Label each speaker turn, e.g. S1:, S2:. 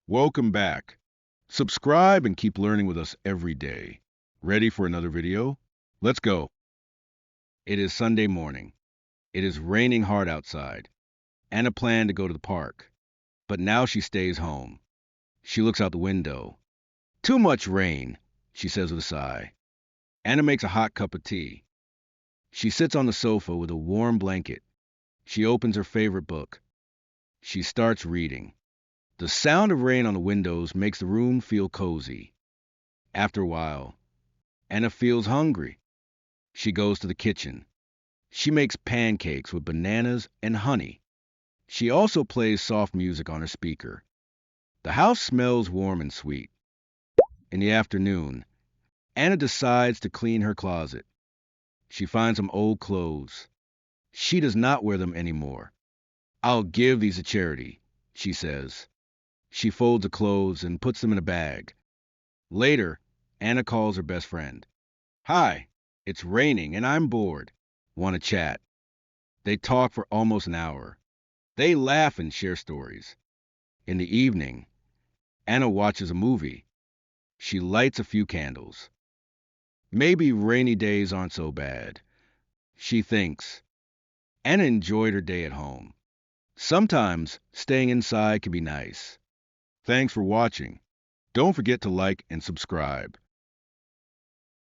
S1: Welcome back. Subscribe and keep learning with us every day. Ready for another video? Let's go. It is Sunday morning. It is raining hard outside. Anna planned to go to the park, but now she stays home. She looks out the window. Too much rain, she says with a sigh. Anna makes a hot cup of tea. She sits on the sofa with a warm blanket. She opens her favorite book. She starts reading. The sound of rain on the windows makes the room feel cozy. After a while, Anna feels hungry. She goes to the kitchen. She makes pancakes with bananas and honey. She also plays soft music on her speaker. The house smells warm and sweet. In the afternoon, Anna decides to clean her closet. She finds some old clothes. She does not wear them anymore. I'll give these to charity, she says. She folds the clothes and puts them in a bag. Later, Anna calls her best friend. Hi, it's raining and I'm bored. Want to chat? They talk for almost an hour. They laugh and share stories. In the evening, Anna watches a movie. She lights a few candles. Maybe rainy days aren't so bad. She thinks. Anna enjoyed her day at home. Sometimes staying inside can be nice. Thanks for watching. Don't forget to like and subscribe.